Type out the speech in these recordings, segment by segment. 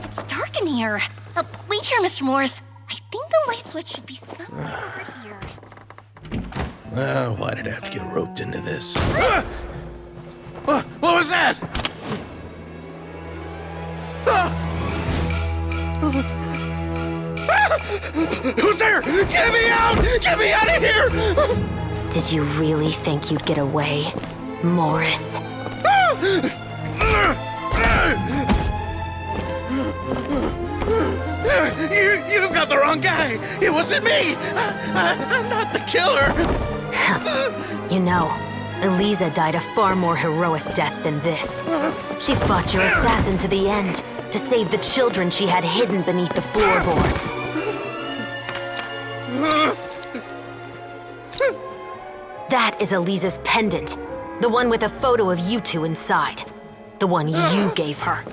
It's dark in here. Wait here, Mr. Morris. I think the light switch should be somewhere over here. Why did I have to get roped into this? What was that? Who's there? Get me out! Get me out of here! Did you really think you'd get away, Morris? You've got the wrong guy! It wasn't me! I'm not the killer! You know, Eliza died a far more heroic death than this. She fought your assassin to the end, to save the children she had hidden beneath the floorboards. That is Eliza's pendant. The one with a photo of you two inside. The one you gave her.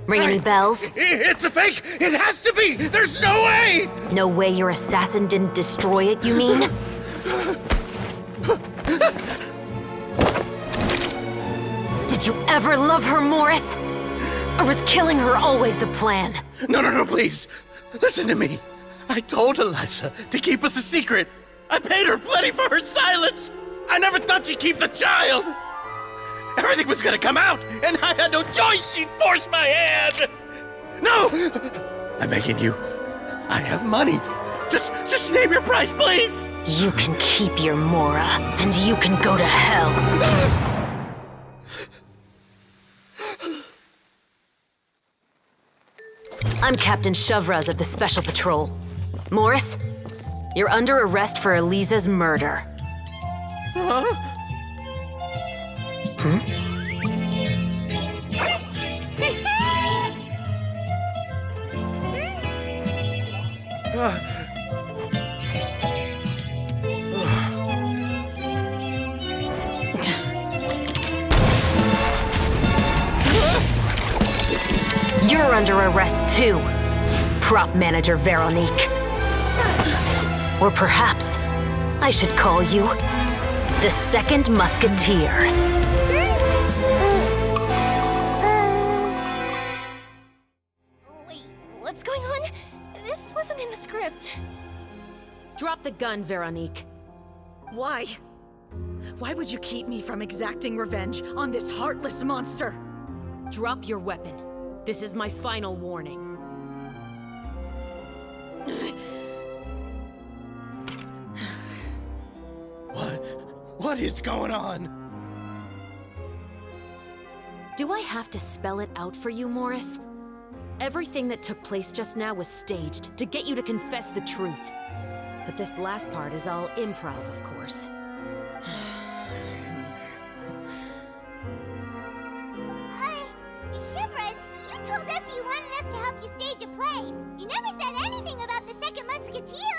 Ring any bells? It's a fake! It has to be! There's no way! No way your assassin didn't destroy it, you mean? Did you ever love her, Morris? Or was killing her always the plan? No, please. Listen to me. I told Eliza to keep us a secret. I paid her plenty for her silence. I never thought she'd keep the child. Everything was gonna come out, and I had no choice. She'd force my hand. No! I'm begging you. I have money. Just name your price, please. You can keep your Mora, and you can go to hell. I'm Captain Chevreuse of the Special Patrol. Morris, you're under arrest for Eliza's murder. Huh? You're under arrest too, Prop Manager Veronique. Or perhaps I should call you the Second Musketeer. Wait, what's going on? This wasn't in the script. Drop the gun, Veronique. Why? Why would you keep me from exacting revenge on this heartless monster? Drop your weapon. This is my final warning. What is going on? Do I have to spell it out for you, Morris? Everything that took place just now was staged to get you to confess the truth. But this last part is all improv, of course. Chevreuse, you told us you wanted us to help you stage a play. You never said anything about the Second Musketeer.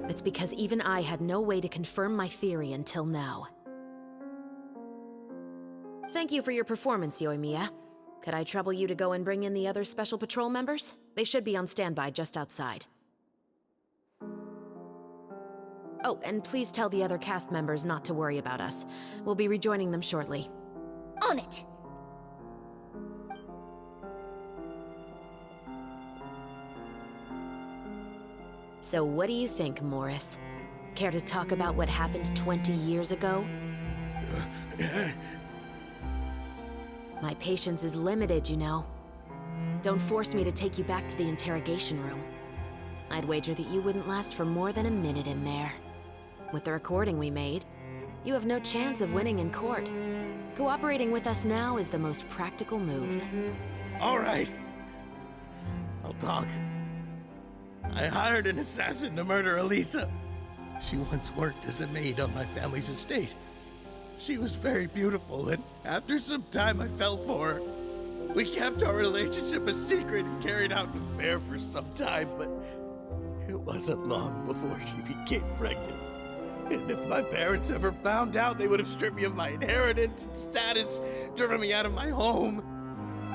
It's because even I had no way to confirm my theory until now. Thank you for your performance, Yoimiya. Could I trouble you to go and bring in the other Special Patrol members? They should be on standby just outside. Oh, and please tell the other cast members not to worry about us. We'll be rejoining them shortly. On it. So what do you think, Morris? Care to talk about what happened 20 years ago? My patience is limited, you know. Don't force me to take you back to the interrogation room. I'd wager that you wouldn't last for more than a minute in there. With the recording we made, you have no chance of winning in court. Cooperating with us now is the most practical move. All right. I'll talk. I hired an assassin to murder Eliza. She once worked as a maid on my family's estate. She was very beautiful, and after some time I fell for her. We kept our relationship a secret and carried out an affair for some time, but it wasn't long before she became pregnant. And if my parents ever found out, they would have stripped me of my inheritance and status, driven me out of my home.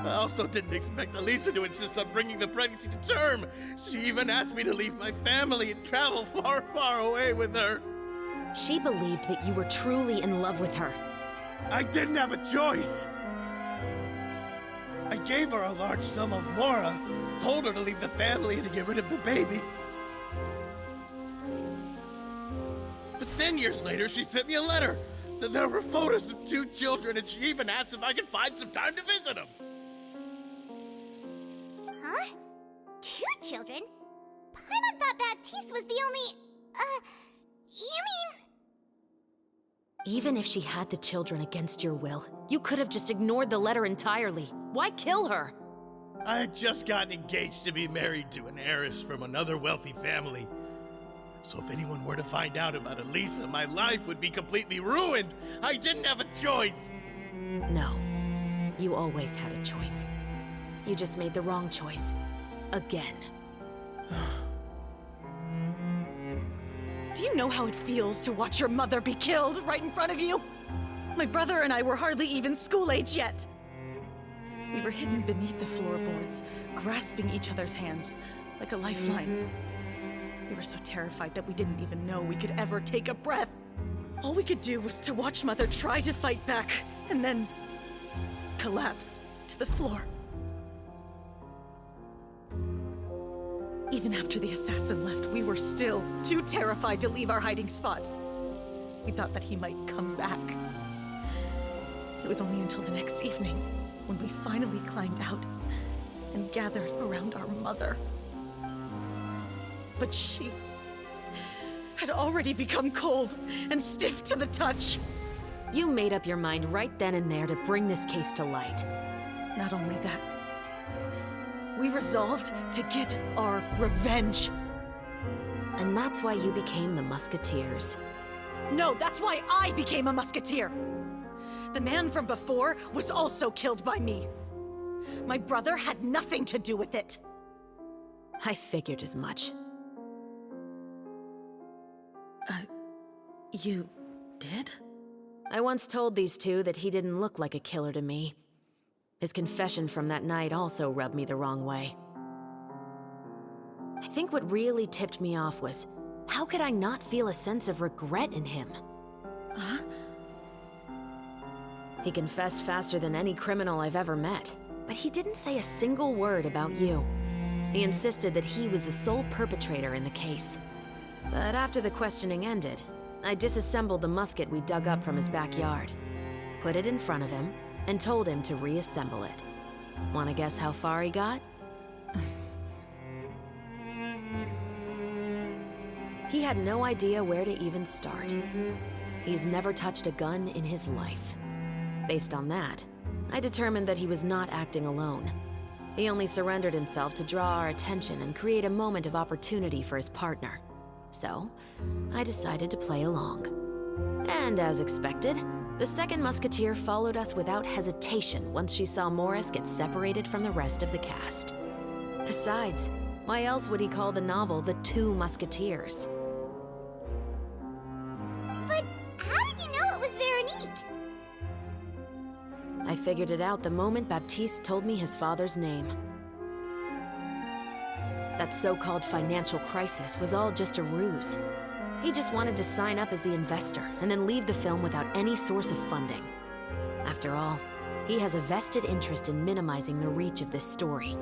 I also didn't expect Eliza to insist on bringing the pregnancy to term. She even asked me to leave my family and travel far, far away with her. She believed that you were truly in love with her. I didn't have a choice. I gave her a large sum of Mora, told her to leave the family and to get rid of the baby. But then years later, she sent me a letter. There were photos of 2 children, and she even asked if I could find some time to visit them. Huh? 2 children? Paimon thought Baptiste was the only... you mean... Even if she had the children against your will, you could have just ignored the letter entirely. Why kill her? I had just gotten engaged to be married to an heiress from another wealthy family. So if anyone were to find out about Elisa, my life would be completely ruined. I didn't have a choice. No. You always had a choice. You just made the wrong choice. Again. Do you know how it feels to watch your mother be killed right in front of you? My brother and I were hardly even school age yet. We were hidden beneath the floorboards, grasping each other's hands like a lifeline. We were so terrified that we didn't even know we could ever take a breath. All we could do was to watch Mother try to fight back, and then collapse to the floor. Even after the assassin left, we were still too terrified to leave our hiding spot. We thought that he might come back. It was only until the next evening when we finally climbed out and gathered around our mother. But she had already become cold and stiff to the touch. You made up your mind right then and there to bring this case to light. Not only that, we resolved to get our revenge. And that's why you became the Musketeers. No, that's why I became a musketeer. The man from before was also killed by me. My brother had nothing to do with it. I figured as much. You did? I once told these two that he didn't look like a killer to me. His confession from that night also rubbed me the wrong way. I think what really tipped me off was, how could I not feel a sense of regret in him? Huh? He confessed faster than any criminal I've ever met, but he didn't say a single word about you. He insisted that he was the sole perpetrator in the case. But after the questioning ended, I disassembled the musket we dug up from his backyard, put it in front of him, and told him to reassemble it. Wanna guess how far he got? He had no idea where to even start. He's never touched a gun in his life. Based on that, I determined that he was not acting alone. He only surrendered himself to draw our attention and create a moment of opportunity for his partner. So, I decided to play along. And as expected, the second musketeer followed us without hesitation once she saw Morris get separated from the rest of the cast. Besides, why else would he call the novel The Two Musketeers? But how did you know it was Veronique? I figured it out the moment Baptiste told me his father's name. That so-called financial crisis was all just a ruse. He just wanted to sign up as the investor and then leave the film without any source of funding. After all, he has a vested interest in minimizing the reach of this story.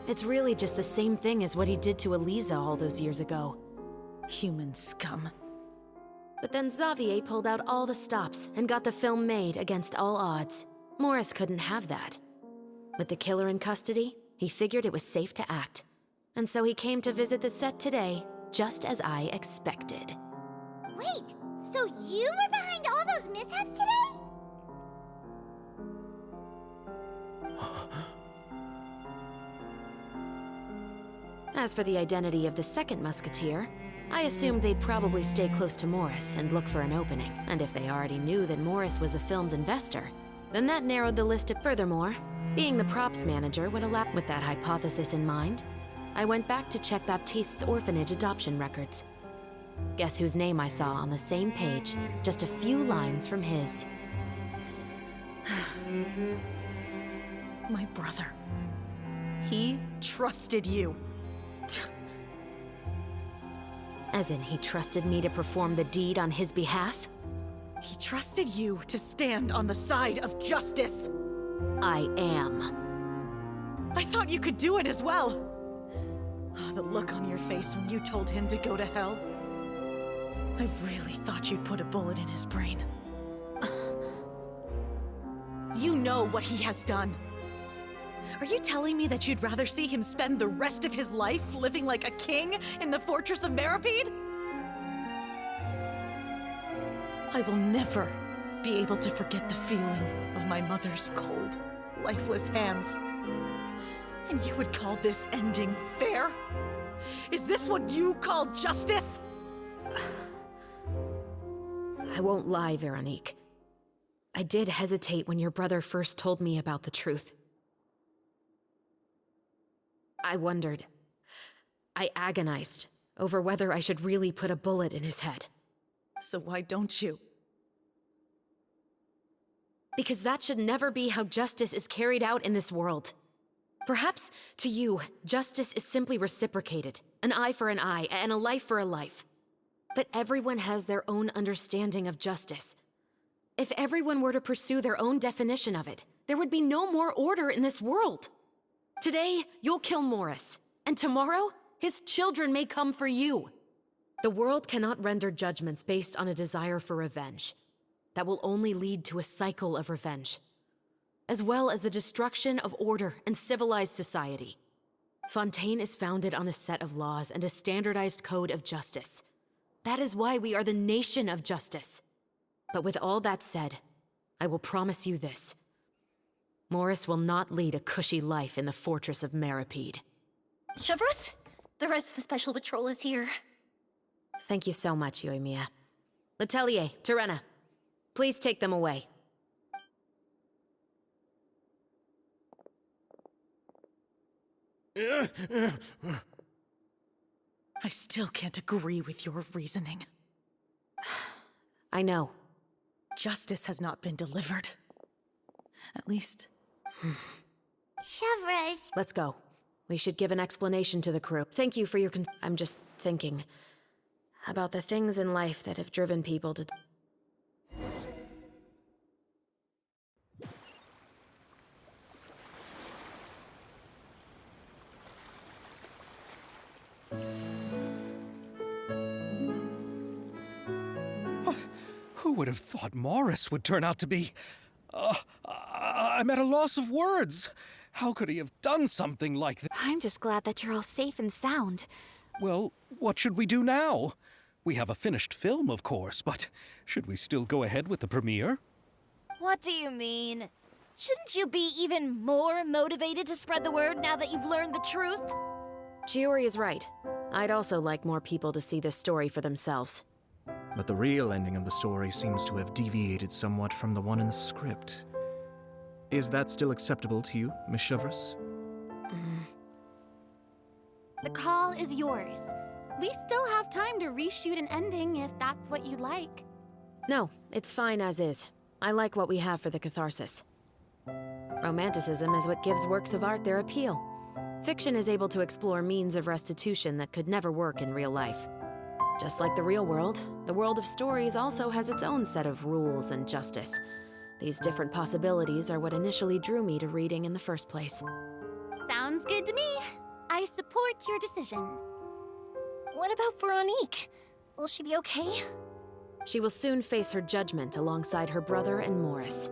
It's really just the same thing as what he did to Elisa all those years ago. Human scum. But then Xavier pulled out all the stops and got the film made against all odds. Morris couldn't have that. With the killer in custody, he figured it was safe to act. And so he came to visit the set today, just as I expected. Wait, so you were behind all those mishaps today? As for the identity of the second musketeer, I assumed they'd probably stay close to Morris and look for an opening. And if they already knew that Morris was the film's investor, then that narrowed the list. Furthermore, being the props manager would allow. With that hypothesis in mind, I went back to check Baptiste's orphanage adoption records. Guess whose name I saw on the same page, just a few lines from his. My brother. He trusted you. As in, he trusted me to perform the deed on his behalf? He trusted you to stand on the side of justice. I am. I thought you could do it as well. Oh, the look on your face when you told him to go to hell. I really thought you'd put a bullet in his brain. You know what he has done. Are you telling me that you'd rather see him spend the rest of his life living like a king in the fortress of Meripede? I will never be able to forget the feeling of my mother's cold, lifeless hands. And you would call this ending fair? Is this what you call justice? I won't lie, Veronique. I did hesitate when your brother first told me about the truth. I wondered. I agonized over whether I should really put a bullet in his head. So why don't you? Because that should never be how justice is carried out in this world. Perhaps, to you, justice is simply reciprocated. An eye for an eye, and a life for a life. But everyone has their own understanding of justice. If everyone were to pursue their own definition of it, there would be no more order in this world. Today, you'll kill Morris, and tomorrow, his children may come for you. The world cannot render judgments based on a desire for revenge. That will only lead to a cycle of revenge, as well as the destruction of order and civilized society. Fontaine is founded on a set of laws and a standardized code of justice. That is why we are the nation of justice. But with all that said, I will promise you this. Morris will not lead a cushy life in the fortress of Meripede. Chevreuse, the rest of the special patrol is here. Thank you so much, Yoimiya. Letelier, Terena, please take them away. I still can't agree with your reasoning. I know. Justice has not been delivered. At least... Chevreuse. Let's go. We should give an explanation to the crew. Thank you for your I'm just thinking about the things in life that have driven people to... Who would have thought Morris would turn out to be... I'm at a loss of words. How could he have done something like that? I'm just glad that you're all safe and sound. Well, what should we do now? We have a finished film, of course, but should we still go ahead with the premiere? What do you mean? Shouldn't you be even more motivated to spread the word now that you've learned the truth? Chiori is right. I'd also like more people to see this story for themselves. But the real ending of the story seems to have deviated somewhat from the one in the script. Is that still acceptable to you, Miss Chevreuse? The call is yours. We still have time to reshoot an ending if that's what you'd like. No, it's fine as is. I like what we have for the catharsis. Romanticism is what gives works of art their appeal. Fiction is able to explore means of restitution that could never work in real life. Just like the real world, the world of stories also has its own set of rules and justice. These different possibilities are what initially drew me to reading in the first place. Sounds good to me. I support your decision. What about Veronique? Will she be okay? She will soon face her judgment alongside her brother and Morris.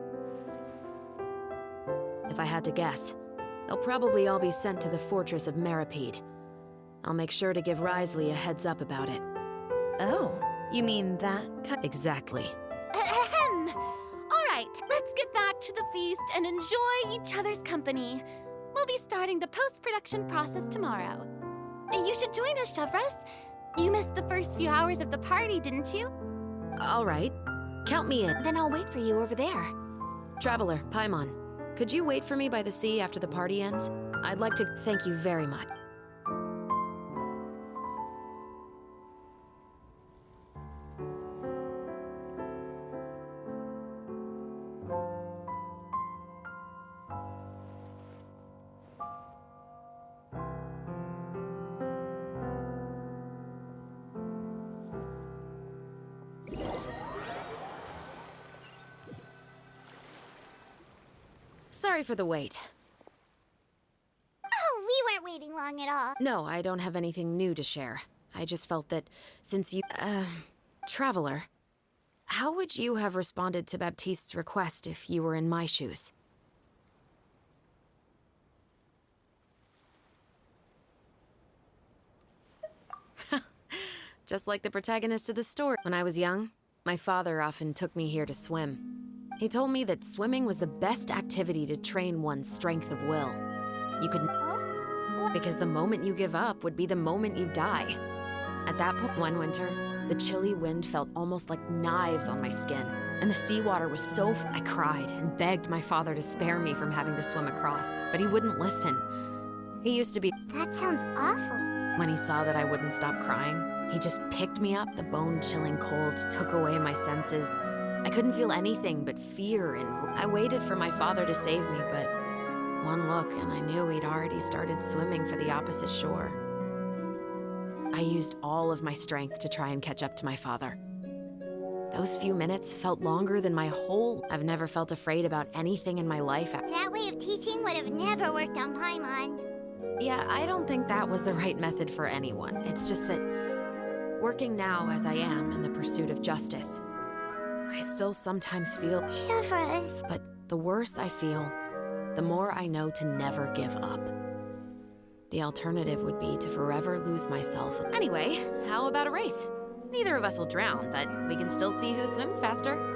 If I had to guess, they'll probably all be sent to the fortress of Meripede. I'll make sure to give Risley a heads up about it. Oh, you mean that kind? Exactly. Ahem. All right, let's get back to the feast and enjoy each other's company. We'll be starting the post-production process tomorrow. You should join us, Chevreuse. You missed the first few hours of the party, didn't you? All right. Count me in. Then I'll wait for you over there. Traveler, Paimon, could you wait for me by the sea after the party ends? I'd like to thank you very much. Sorry for the wait. along at all. No, I don't have anything new to share. I just felt that since you... Traveler, how would you have responded to Baptiste's request if you were in my shoes? Just like the protagonist of the story. When I was young, my father often took me here to swim. He told me that swimming was the best activity to train one's strength of will. You could... Because the moment you give up would be the moment you die. At that point, one winter, the chilly wind felt almost like knives on my skin, and the seawater was so... I cried and begged my father to spare me from having to swim across, but he wouldn't listen. He used to be... That sounds awful. When he saw that I wouldn't stop crying, he just picked me up. The bone-chilling cold took away my senses. I couldn't feel anything but fear, and I waited for my father to save me, but one look and I knew he'd already started swimming for the opposite shore. I used all of my strength to try and catch up to my father. Those few minutes felt longer than my whole... I've never felt afraid about anything in my life. That way of teaching would have never worked on Paimon. Yeah, I don't think that was the right method for anyone. It's just that, working now as I am in the pursuit of justice, I still sometimes feel... Chevreuse. But the worse I feel, the more I know to never give up. The alternative would be to forever lose myself. Anyway, how about a race? Neither of us will drown, but we can still see who swims faster.